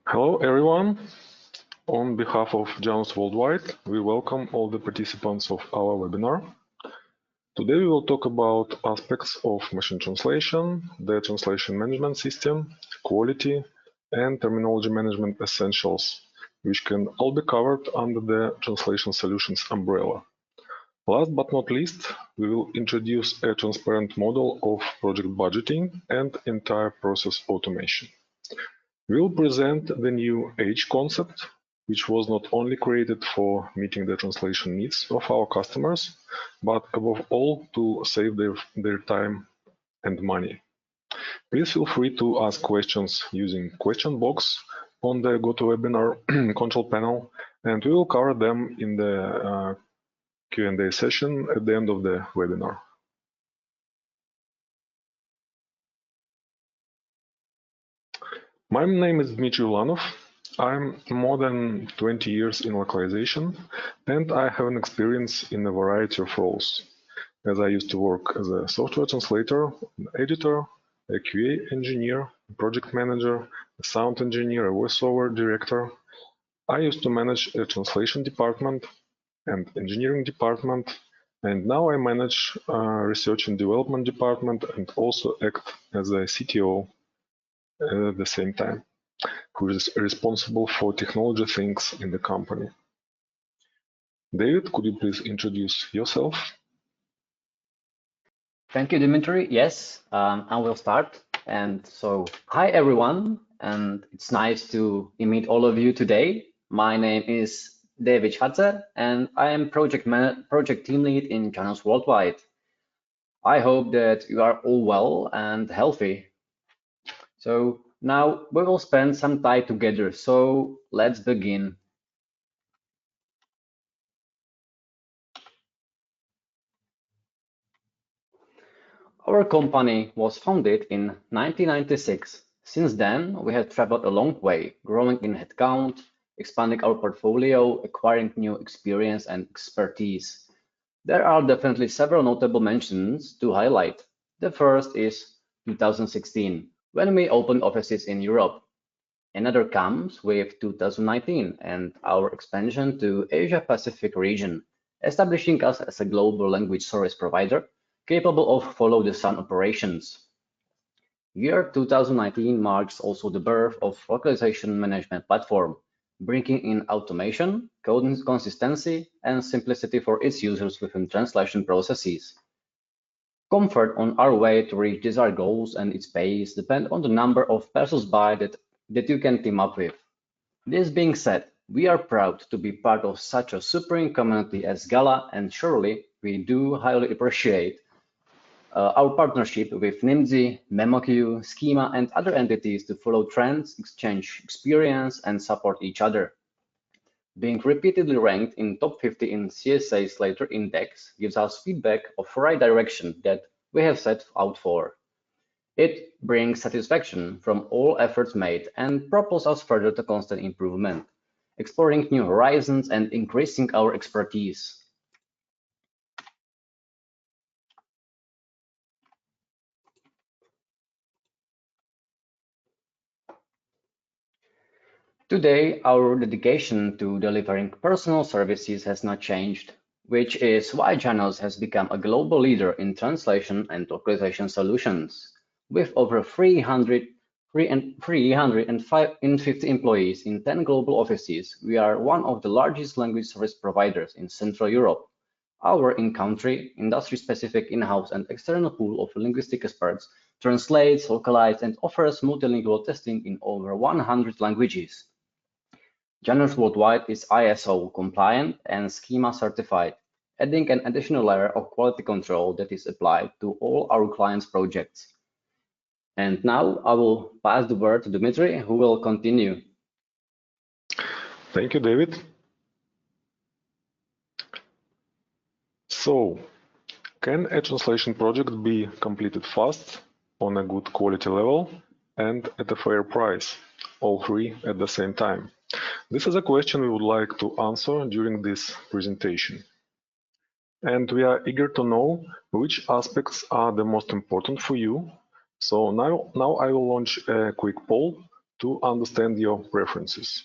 Hello everyone. On behalf of Janus Worldwide, we welcome all the participants of our webinar. Today we will talk about aspects of machine translation, the translation management system, quality, and terminology management essentials, which can all be covered under the translation solutions umbrella. Last but not least, we will introduce a transparent model of project budgeting and entire process automation. We will present the new age concept, which was not only created for meeting the translation needs of our customers, but above all to save their time and money. Please feel free to ask questions using question box on the GoToWebinar control panel, and we will cover them in the Q&A session at the end of the webinar. My name is Dmitry Ulanov. I'm more than 20 years in localization, and I have an experience in a variety of roles, as I used to work as a software translator, an editor, a QA engineer, a project manager, a sound engineer, a voiceover director. I used to manage a translation department and engineering department, and now I manage a research and development department and also act as a CTO at the same time, who is responsible for technology things in the company. David, could you please introduce yourself? Thank you, Dimitri. Yes, I will start. And so, hi everyone, and it's nice to meet all of you today. My name is David Schwarzer, and I am project team lead in Janus Worldwide. I hope that you are all well and healthy. So now we will spend some time together. So let's begin. Our company was founded in 1996. Since then, we have traveled a long way, growing in headcount, expanding our portfolio, acquiring new experience and expertise. There are definitely several notable mentions to highlight. The first is 2016, when we opened offices in Europe. Another comes with 2019 and our expansion to Asia-Pacific region, establishing us as a global language service provider capable of follow-the-sun operations. Year 2019 marks also the birth of localization management platform, bringing in automation, code consistency, and simplicity for its users within translation processes. Comfort on our way to reach desired goals and its pace depend on the number of passers-by that you can team up with. This being said, we are proud to be part of such a supreme community as Gala, and surely we do highly appreciate our partnership with NIMDZ, MemoQ, Schema, and other entities to follow trends, exchange experience, and support each other. Being repeatedly ranked in top 50 in CSA's later index gives us feedback of right direction that we have set out for. It brings satisfaction from all efforts made and propels us further to constant improvement, exploring new horizons and increasing our expertise. Today, our dedication to delivering personal services has not changed, which is why Janus has become a global leader in translation and localization solutions. With over 350 employees in 10 global offices, we are one of the largest language service providers in Central Europe. Our in-country, industry-specific in-house and external pool of linguistic experts translates, localizes, and offers multilingual testing in over 100 languages. Janus Worldwide is ISO compliant and Schema certified, adding an additional layer of quality control that is applied to all our clients' projects. And now I will pass the word to Dmitry, who will continue. Thank you, David. So, can a translation project be completed fast, on a good quality level, and at a fair price? All three at the same time? This is a question we would like to answer during this presentation. And we are eager to know which aspects are the most important for you. So now I will launch a quick poll to understand your preferences.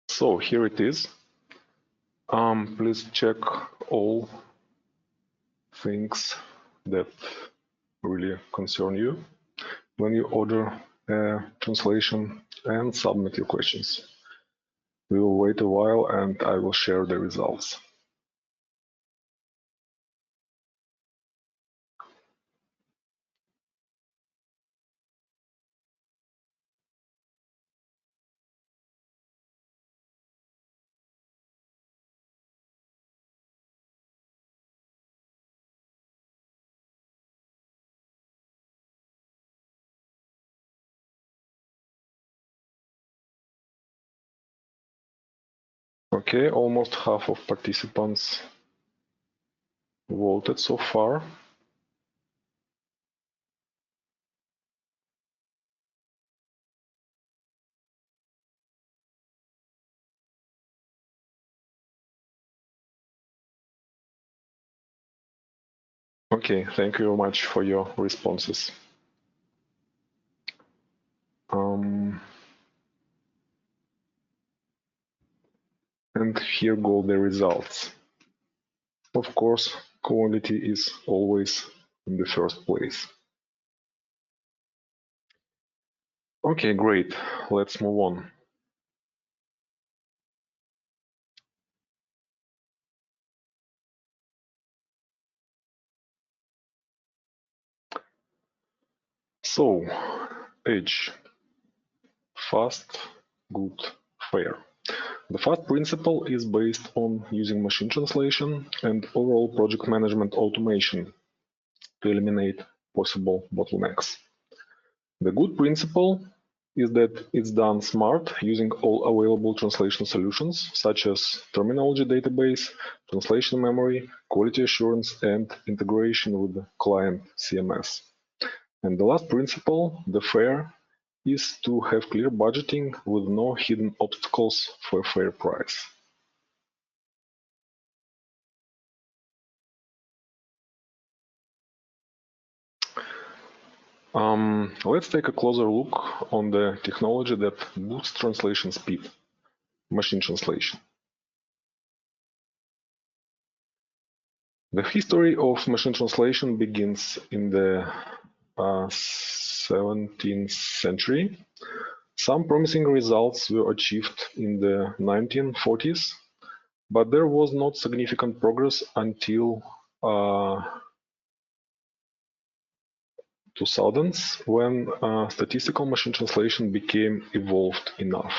So here it is. Please check all things that really concern you when you order a translation and submit your questions. We will wait a while and I will share the results. Okay, almost half of participants voted so far. Okay, thank you very much for your responses. And here go the results. Of course, quality is always in the first place. Okay, great. Let's move on. So, H, fast, good, fair. The FAST principle is based on using machine translation and overall project management automation to eliminate possible bottlenecks. The good principle is that it's done smart using all available translation solutions such as terminology database, translation memory, quality assurance, and integration with the client CMS. And the last principle, the fair, is to have clear budgeting with no hidden obstacles for a fair price. Let's take a closer look on the technology that boosts translation speed, machine translation. The history of machine translation begins in the 17th century. Some promising results were achieved in the 1940s, but there was not significant progress until 2000s when statistical machine translation became evolved enough.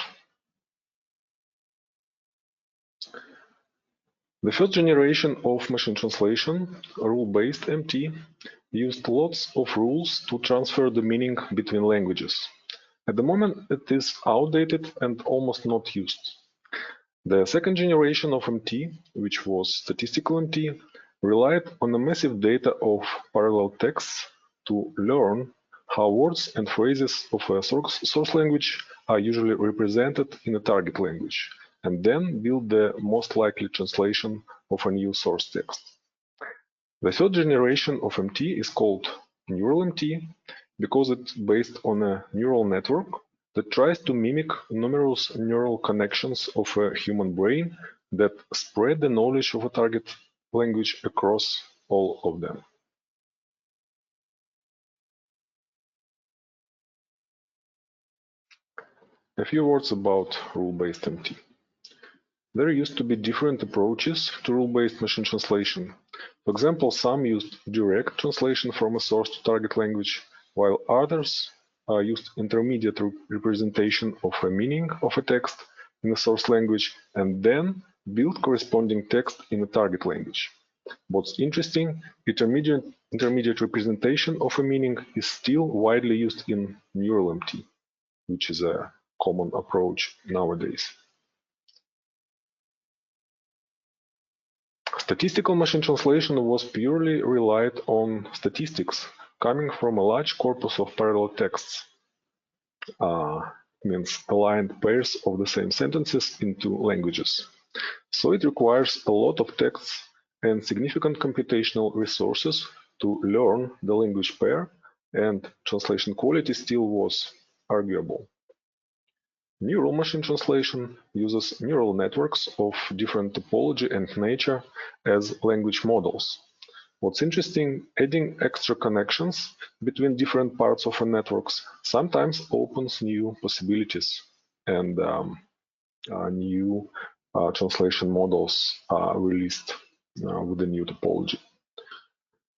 The first generation of machine translation, rule-based MT, used lots of rules to transfer the meaning between languages. At the moment, it is outdated and almost not used. The second generation of MT, which was statistical MT, relied on a massive data of parallel texts to learn how words and phrases of a source language are usually represented in a target language, and then build the most likely translation of a new source text. The third generation of MT is called neural MT because it's based on a neural network that tries to mimic numerous neural connections of a human brain that spread the knowledge of a target language across all of them. A few words about rule-based MT. There used to be different approaches to rule-based machine translation. For example, some used direct translation from a source to target language, while others used intermediate representation of a meaning of a text in the source language and then build corresponding text in the target language. What's interesting, intermediate representation of a meaning is still widely used in neural MT, which is a common approach nowadays. Statistical machine translation was purely relied on statistics coming from a large corpus of parallel texts. Means aligned pairs of the same sentences in two languages. So it requires a lot of texts and significant computational resources to learn the language pair, and translation quality still was arguable. Neural machine translation uses neural networks of different topology and nature as language models. What's interesting, adding extra connections between different parts of a network sometimes opens new possibilities, and new translation models are released with the new topology.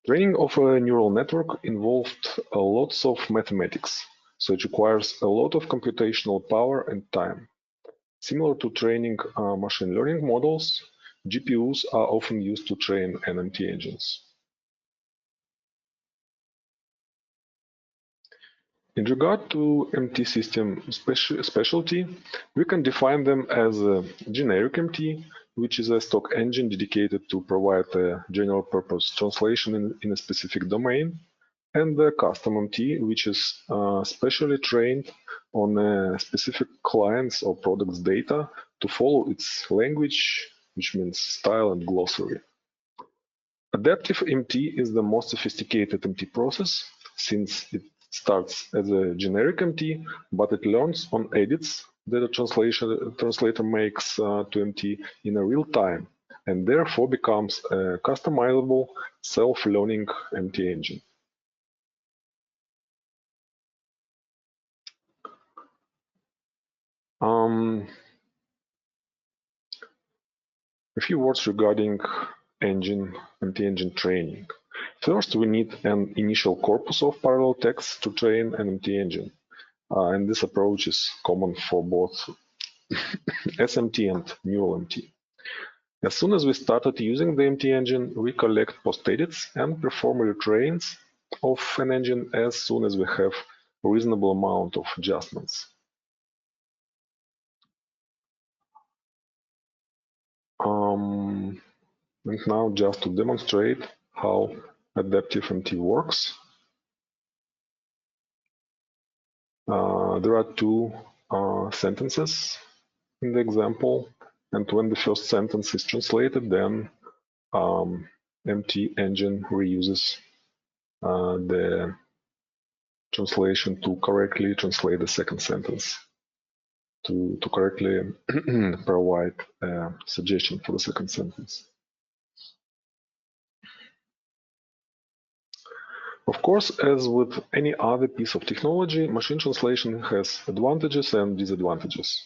Training of a neural network involved lots of mathematics, so it requires a lot of computational power and time. Similar to training machine learning models, GPUs are often used to train NMT engines. In regard to MT system specialty, we can define them as a generic MT, which is a stock engine dedicated to provide a general purpose translation in a specific domain, and the custom MT, which is specially trained on specific clients or products data to follow its language, which means style and glossary. Adaptive MT is the most sophisticated MT process, since it starts as a generic MT, but it learns on edits that a translator makes to MT in a real time, and therefore becomes a customizable, self-learning MT engine. A few words regarding MT engine training. First, we need an initial corpus of parallel texts to train an MT engine. And this approach is common for both SMT and neural MT. As soon as we started using the MT engine, we collect post-edits and perform retrains of an engine as soon as we have a reasonable amount of adjustments. And now, just to demonstrate how adaptive MT works, there are two sentences in the example, and when the first sentence is translated, then MT engine reuses the translation to correctly translate the second sentence, to correctly provide a suggestion for the second sentence. Of course, as with any other piece of technology, machine translation has advantages and disadvantages.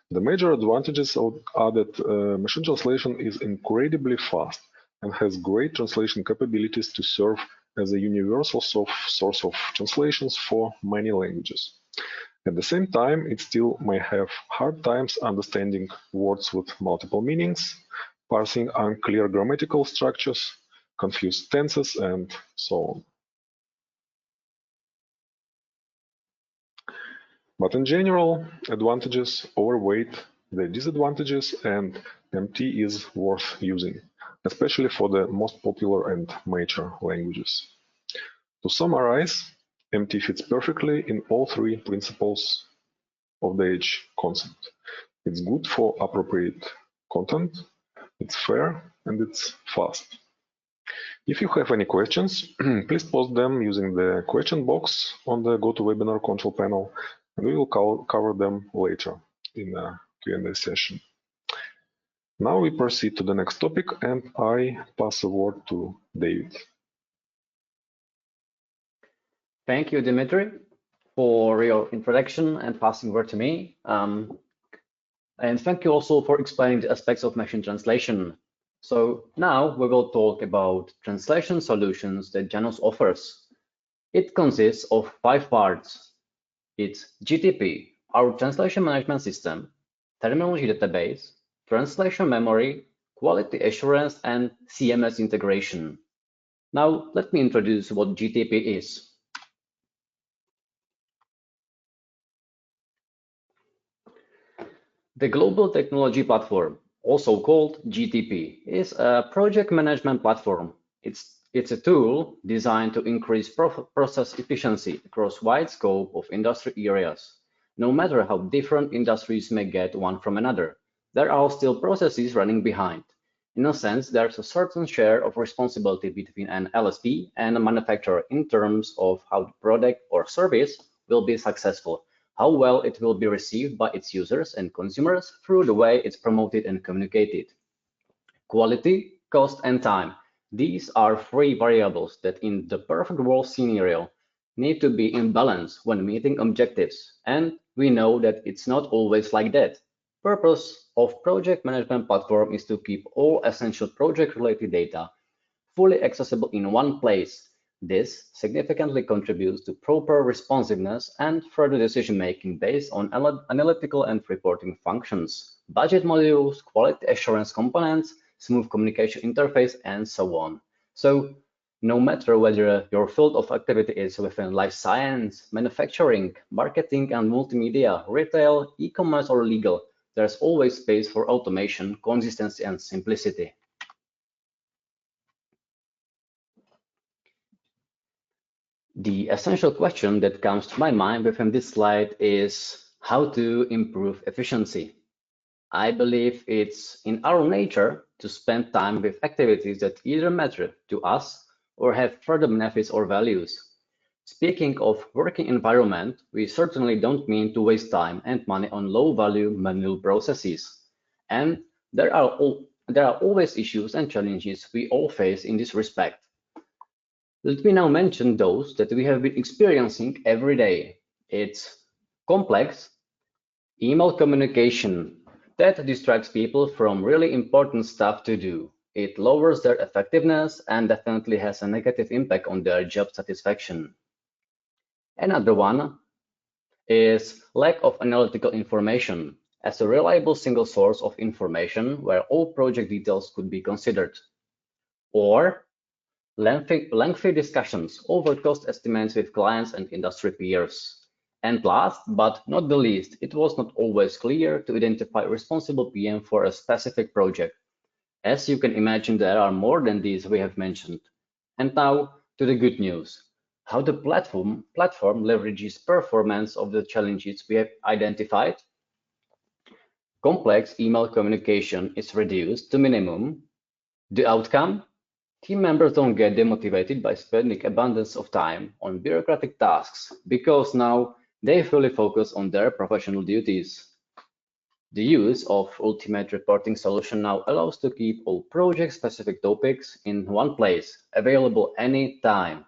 The major advantages are that machine translation is incredibly fast and has great translation capabilities to serve as a universal source of translations for many languages. At the same time, it still may have hard times understanding words with multiple meanings, parsing unclear grammatical structures, confused tenses, and so on. But in general, advantages overweight the disadvantages, and MT is worth using, especially for the most popular and mature languages. To summarize, MT fits perfectly in all three principles of the H concept. It's good for appropriate content, it's fair, and it's fast. If you have any questions, please post them using the question box on the GoToWebinar control panel, and we will cover them later in a Q&A session. Now we proceed to the next topic, and I pass the word to David. Thank you, Dimitri, for your introduction and passing word to me. And thank you also for explaining the aspects of machine translation. So now we will talk about translation solutions that Janus offers. It consists of 5 parts. It's GTP, our translation management system, terminology database, translation memory, quality assurance, and CMS integration. Now let me introduce what GTP is. The Global Technology Platform, also called GTP, is a project management platform. It's a tool designed to increase process efficiency across a wide scope of industry areas, no matter how different industries may get one from another. there are still processes running behind. In a sense, there's a certain share of responsibility between an LSP and a manufacturer in terms of how the product or service will be successful, how well it will be received by its users and consumers through the way it's promoted and communicated. Quality, cost, and time. These are three variables that in the perfect world scenario need to be in balance when meeting objectives, and we know that it's not always like that. Purpose of project management platform is to keep all essential project-related data fully accessible in one place. This significantly contributes to proper responsiveness and further decision-making based on analytical and reporting functions, budget modules, quality assurance components, smooth communication interface, and so on. So, no matter whether your field of activity is within life science, manufacturing, marketing and multimedia, retail, e-commerce, or legal, there's always space for automation, consistency, and simplicity. The essential question that comes to my mind within this slide is how to improve efficiency. I believe it's in our nature to spend time with activities that either matter to us or have further benefits or values. Speaking of working environment, we certainly don't mean to waste time and money on low-value manual processes. And there are always issues and challenges we all face in this respect. Let me now mention those that we have been experiencing every day. It's complex email communication that distracts people from really important stuff to do. It lowers their effectiveness and definitely has a negative impact on their job satisfaction. Another one is lack of analytical information as a reliable single source of information where all project details could be considered. Or lengthy discussions over cost estimates with clients and industry peers. And last but not the least, it was not always clear to identify a responsible PM for a specific project. As you can imagine, there are more than these we have mentioned. And now to the good news. How the platform leverages performance of the challenges we have identified. Complex email communication is reduced to minimum. The outcome? Team members don't get demotivated by spending abundance of time on bureaucratic tasks because now they fully focus on their professional duties. The use of Ultimate Reporting solution now allows to keep all project-specific topics in one place, available anytime.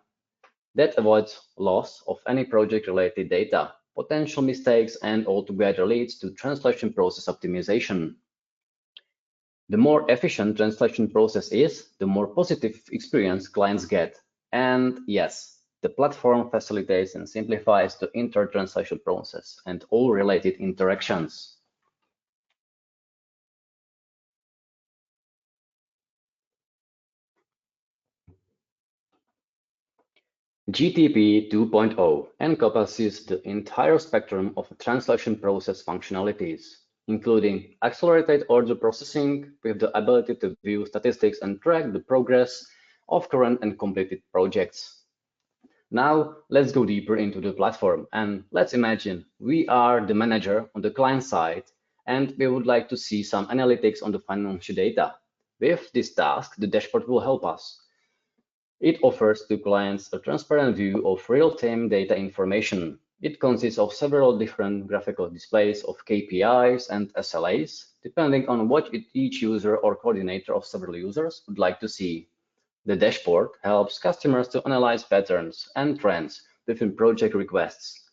That avoids loss of any project-related data, potential mistakes, and altogether leads to translation process optimization. The more efficient translation process is, the more positive experience clients get. And yes, the platform facilitates and simplifies the inter-translation process and all related interactions. GTP 2.0 encompasses the entire spectrum of translation process functionalities, including accelerated order processing with the ability to view statistics and track the progress of current and completed projects. Now, let's go deeper into the platform and let's imagine we are the manager on the client side and we would like to see some analytics on the financial data. With this task, the dashboard will help us. It offers to clients a transparent view of real-time data information. It consists of several different graphical displays of KPIs and SLAs, depending on what each user or coordinator of several users would like to see. The dashboard helps customers to analyze patterns and trends within project requests.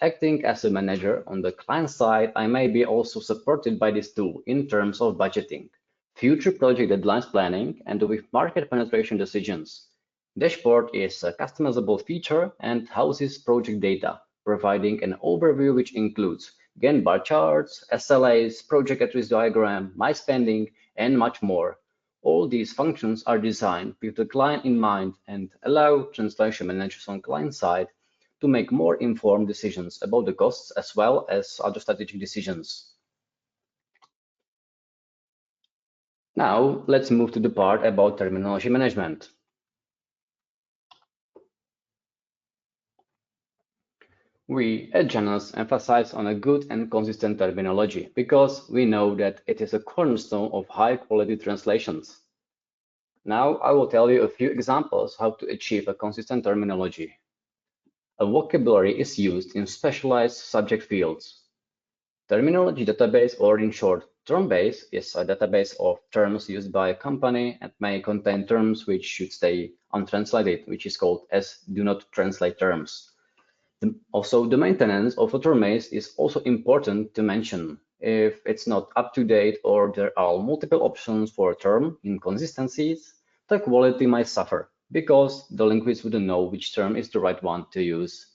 Acting as a manager on the client side, I may be also supported by this tool in terms of budgeting, future project deadlines planning, and with market penetration decisions. Dashboard is a customizable feature and houses project data, providing an overview which includes Gantt bar charts, SLAs, project at-risk diagram, my spending, and much more. All these functions are designed with the client in mind and allow translation managers on client side to make more informed decisions about the costs as well as other strategic decisions. Now, let's move to the part about terminology management. We at Janus emphasize on a good and consistent terminology because we know that it is a cornerstone of high-quality translations. Now I will tell you a few examples how to achieve a consistent terminology. A vocabulary is used in specialized subject fields. Terminology database, or in short, term base, is a database of terms used by a company and may contain terms which should stay untranslated, which is called as do not translate terms. Also, the maintenance of a term base is also important to mention. If it's not up to date or there are multiple options for term inconsistencies, the quality might suffer because the linguist wouldn't know which term is the right one to use.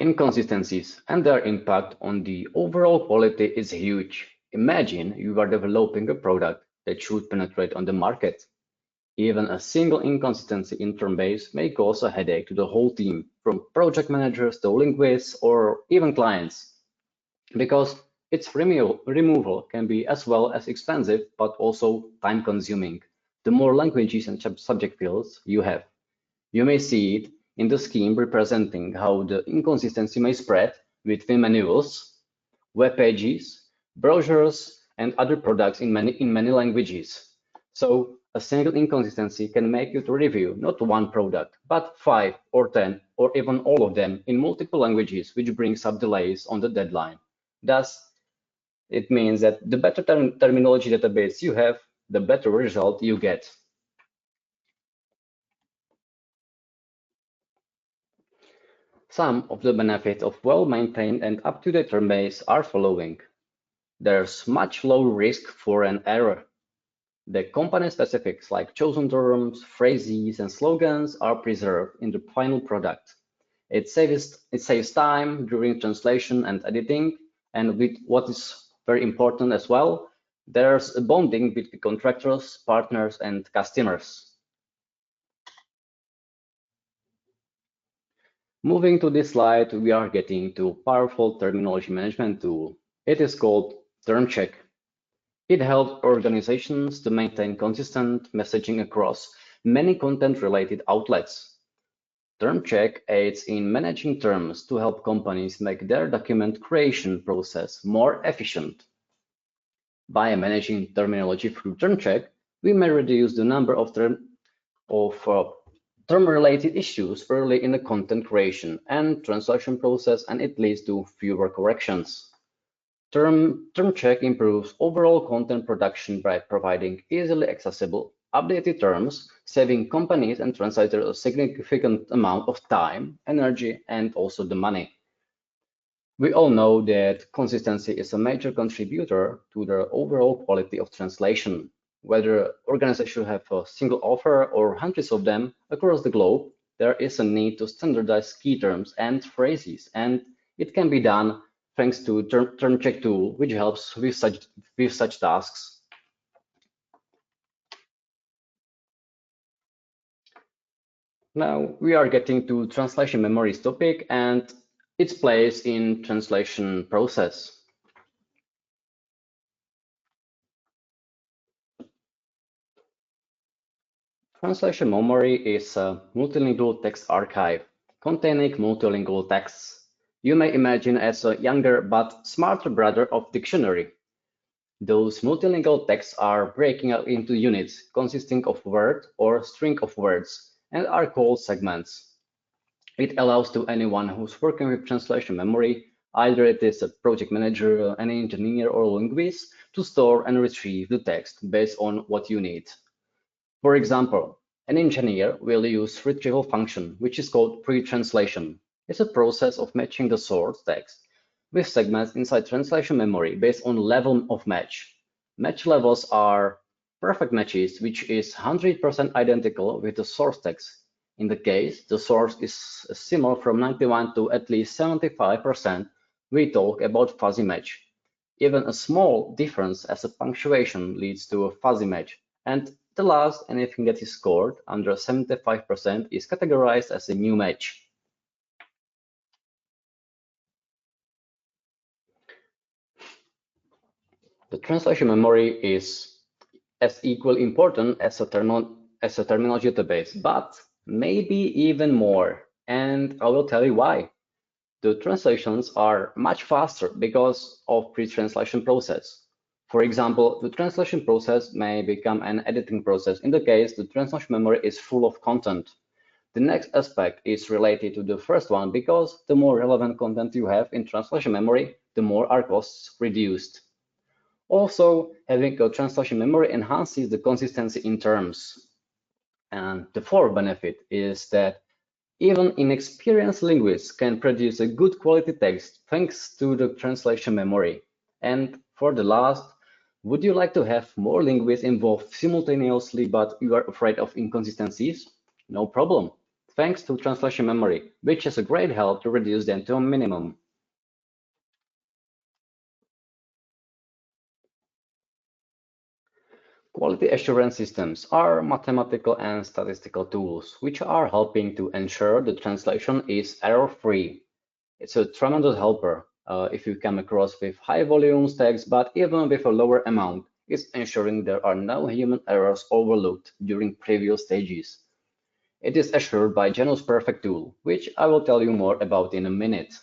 Inconsistencies and their impact on the overall quality is huge. Imagine you are developing a product that should penetrate on the market. Even a single inconsistency in term base may cause a headache to the whole team, from project managers to linguists or even clients, because its removal can be as well as expensive but also time consuming. The more languages and subject fields you have, you may see it in the scheme representing how the inconsistency may spread between manuals, web pages, brochures, and other products in many languages. So a single inconsistency can make you to review not one product, but 5 or 10 or even all of them in multiple languages, which brings up delays on the deadline. Thus, it means that the better terminology database you have, the better result you get. Some of the benefits of well-maintained and up-to-date term base are following. There's much lower risk for an error. The company specifics like chosen terms, phrases, and slogans are preserved in the final product. It saves time during translation and editing, and with what is very important as well, there's a bonding between contractors, partners, and customers. Moving to this slide, we are getting to a powerful terminology management tool. It is called TERMCHECK. It helps organizations to maintain consistent messaging across many content-related outlets. TERMCHECK aids in managing terms to help companies make their document creation process more efficient. By managing terminology through TERMCHECK, we may reduce the number of term-related issues early in the content creation and translation process, and it leads to fewer corrections. TERMCHECK improves overall content production by providing easily accessible, updated terms, saving companies and translators a significant amount of time, energy, and also the money. We all know that consistency is a major contributor to the overall quality of translation. Whether organizations have a single offer or hundreds of them across the globe, there is a need to standardize key terms and phrases, and it can be done thanks to TERMCHECK tool, which helps with such tasks. Now we are getting to translation memories topic and its place in translation process. Translation memory is a multilingual text archive containing multilingual texts. You may imagine as a younger but smarter brother of dictionary. Those multilingual texts are breaking out into units consisting of word or string of words and are called segments. It allows to anyone who's working with translation memory, either it is a project manager, an engineer, or linguist, to store and retrieve the text based on what you need. For example, an engineer will use retrieval function, which is called pre-translation. It's a process of matching the source text with segments inside translation memory based on level of match. Match levels are perfect matches, which is 100% identical with the source text. In the case the source is similar from 91 to at least 75%, we talk about fuzzy match. Even a small difference as a punctuation leads to a fuzzy match, and the last, anything that is scored under 75% is categorized as a new match. The translation memory is as equally important as a terminology database, but maybe even more. And I will tell you why. The translations are much faster because of pre-translation process. For example, the translation process may become an editing process in the case the translation memory is full of content. The next aspect is related to the first one because the more relevant content you have in translation memory, the more are costs reduced. Also, having a translation memory enhances the consistency in terms. And the fourth benefit is that even inexperienced linguists can produce a good quality text thanks to the translation memory. And for the last, would you like to have more linguists involved simultaneously but you are afraid of inconsistencies? No problem. Thanks to translation memory, which is a great help to reduce them to a minimum. Quality assurance systems are mathematical and statistical tools which are helping to ensure the translation is error-free. It's a tremendous helper if you come across with high volumes text, but even with a lower amount, it's ensuring there are no human errors overlooked during previous stages. It is assured by Janus Perfect tool, which I will tell you more about in a minute.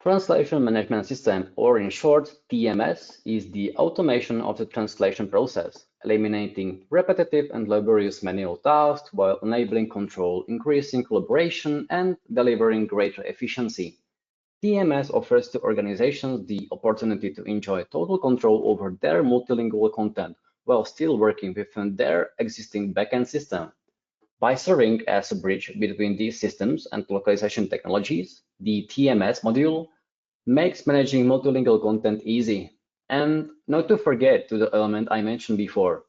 Translation Management System, or in short, TMS, is the automation of the translation process, eliminating repetitive and laborious manual tasks while enabling control, increasing collaboration, and delivering greater efficiency. TMS offers to organizations the opportunity to enjoy total control over their multilingual content while still working within their existing backend system. By serving as a bridge between these systems and localization technologies, the TMS module makes managing multilingual content easy. And not to forget to the element I mentioned before,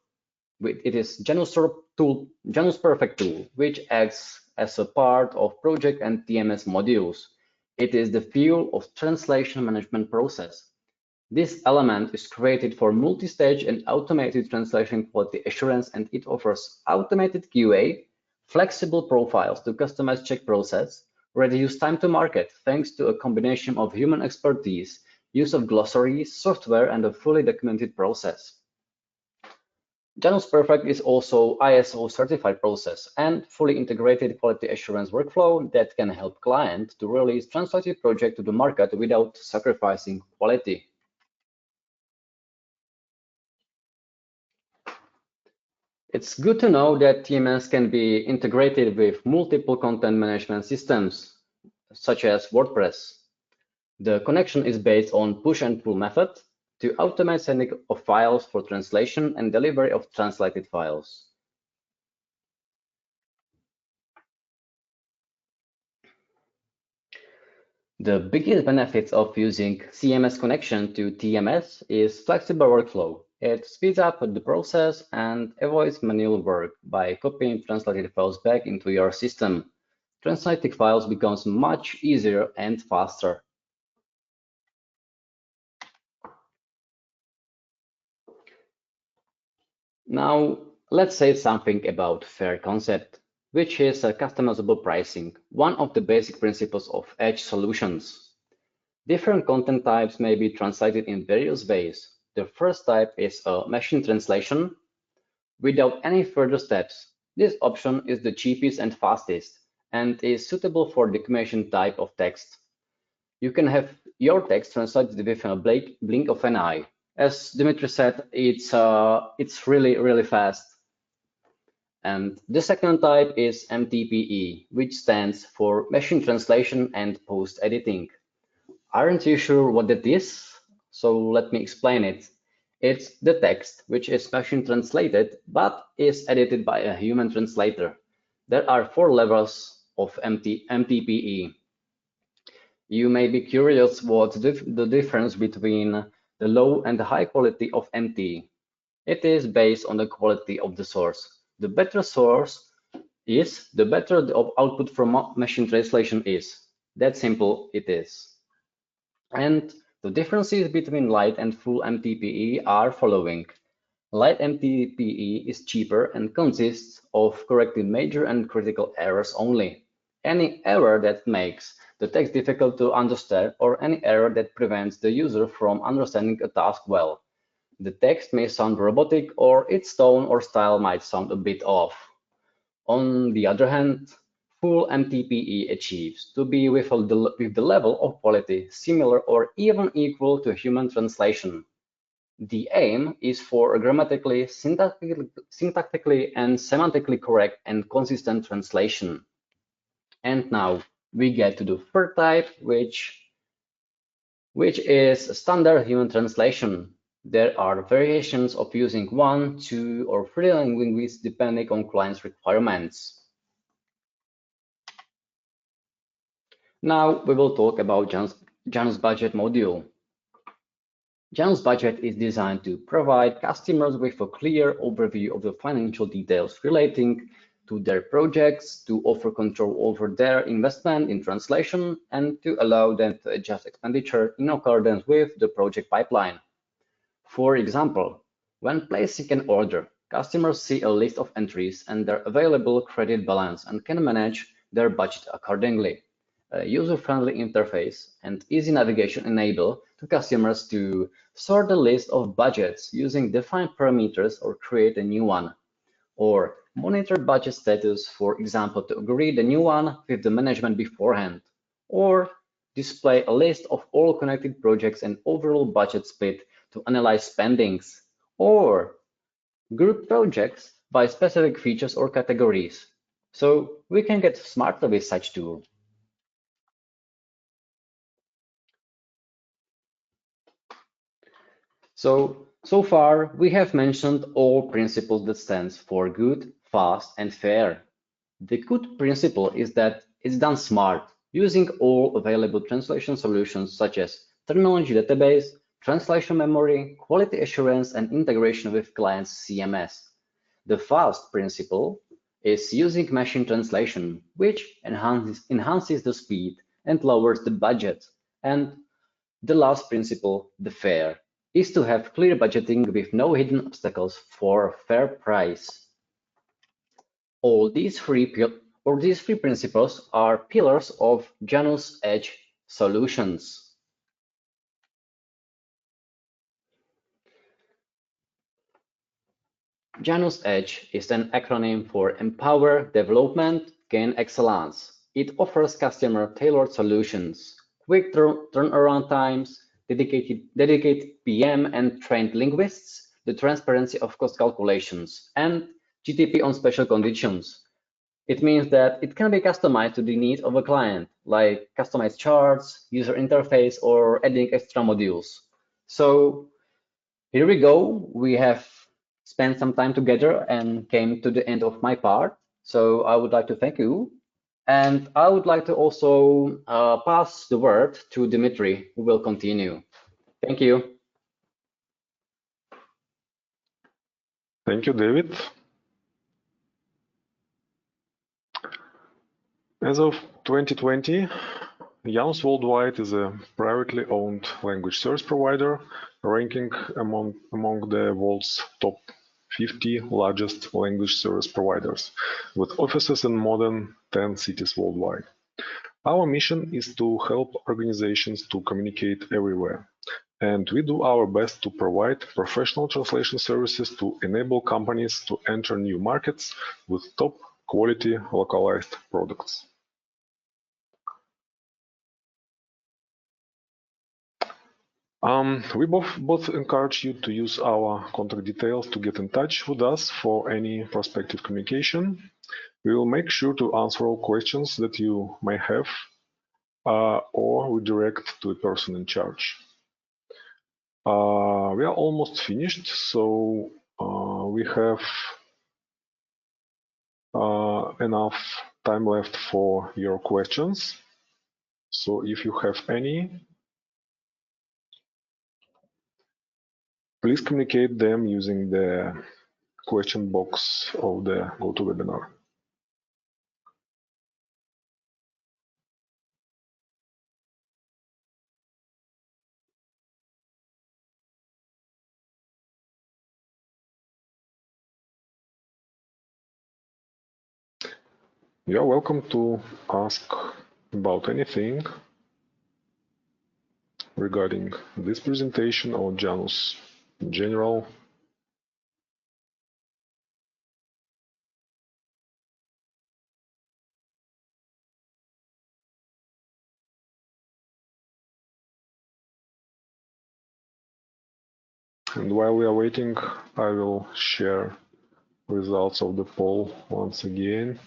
it is Janus Perfect tool, which acts as a part of project and TMS modules. It is the fuel of translation management process. This element is created for multi-stage and automated translation quality assurance, and it offers automated QA, flexible profiles to customize check process, reduce time to market thanks to a combination of human expertise, use of glossaries, software, and a fully documented process. Janus Perfect is also ISO certified process and fully integrated quality assurance workflow that can help clients to release translated project to the market without sacrificing quality. It's good to know that TMS can be integrated with multiple content management systems, such as WordPress. The connection is based on push and pull method to automate sending of files for translation and delivery of translated files. The biggest benefits of using CMS connection to TMS is flexible workflow. It speeds up the process and avoids manual work by copying translated files back into your system. Translated files becomes much easier and faster. Now, let's say something about fair concept, which is customizable pricing, one of the basic principles of edge solutions. Different content types may be translated in various ways. The first type is a machine translation. Without any further steps, this option is the cheapest and fastest, and is suitable for the declamation type of text. You can have your text translated within a blink of an eye. As Dimitri said, it's really fast. And the second type is MTPE, which stands for Machine Translation and Post Editing. Aren't you sure what that is? So let me explain it. It's the text which is machine translated but is edited by a human translator. There are 4 levels of MTPE. You may be curious what's the difference between the low and the high quality of MT. It is based on the quality of the source. The better source is, the better the output from machine translation is. That simple it is. And the differences between light and full MTPE are following. Light MTPE is cheaper and consists of correcting major and critical errors only. Any error that makes the text difficult to understand or any error that prevents the user from understanding a task well. The text may sound robotic or its tone or style might sound a bit off. On the other hand, full MTPE achieves to be with the level of quality similar or even equal to human translation. The aim is for a grammatically, syntactically, and semantically correct and consistent translation. And now we get to the third type, which is standard human translation. There are variations of using 1, 2, or 3 languages depending on client's requirements. Now we will talk about Janus Budget module. Janus Budget is designed to provide customers with a clear overview of the financial details relating to their projects, to offer control over their investment in translation, and to allow them to adjust expenditure in accordance with the project pipeline. For example, when placing an order, customers see a list of entries and their available credit balance and can manage their budget accordingly. A user-friendly interface and easy navigation enable to customers to sort the list of budgets using defined parameters or create a new one, or monitor budget status, for example, to agree the new one with the management beforehand, or display a list of all connected projects and overall budget split to analyze spendings, or group projects by specific features or categories. So we can get smarter with such tool. So far, we have mentioned all principles that stands for good, fast, and fair. The good principle is that it's done smart, using all available translation solutions such as terminology database, translation memory, quality assurance, and integration with client's CMS. The fast principle is using machine translation, which enhances the speed and lowers the budget. And the last principle, the fair, is to have clear budgeting with no hidden obstacles for a fair price. All these three principles are pillars of Janus Edge solutions. Janus Edge is an acronym for Empower Development, Gain Excellence. It offers customer-tailored solutions, quick turnaround times, dedicated PM and trained linguists, the transparency of cost calculations, and GTP on special conditions. It means that it can be customized to the needs of a client, like customized charts, user interface, or adding extra modules. So here we go. We have spent some time together and came to the end of my part. So I would like to thank you. And I would like to also pass the word to Dimitri, who will continue. Thank you. Thank you, David. As of 2020, Janus Worldwide is a privately owned language service provider, ranking among the world's top 50 largest language service providers, with offices in more than 10 cities worldwide. Our mission is to help organizations to communicate everywhere, and we do our best to provide professional translation services to enable companies to enter new markets with top quality localized products. We both encourage you to use our contact details to get in touch with us for any prospective communication. We will make sure to answer all questions that you may have or redirect to a person in charge. We are almost finished, so we have enough time left for your questions. So if you have any, please communicate them using the question box of the GoToWebinar. You're welcome to ask about anything regarding this presentation or Janus in general. And while we are waiting, I will share results of the poll once again.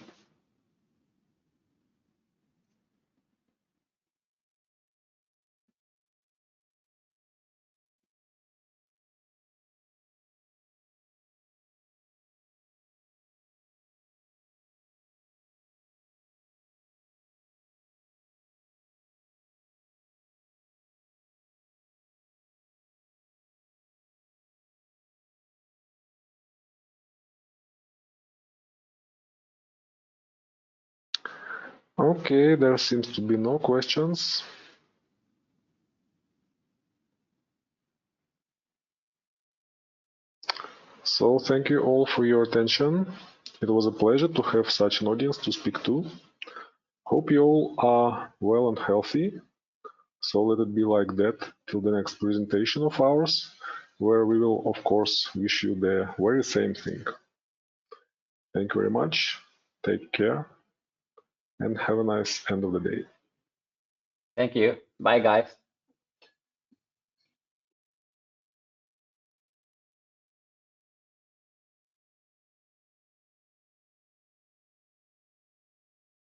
Okay, there seems to be no questions. So thank you all for your attention. It was a pleasure to have such an audience to speak to. Hope you all are well and healthy. So let it be like that till the next presentation of ours, where we will, of course, wish you the very same thing. Thank you very much. Take care and have a nice end of the day. Thank you. Bye, guys.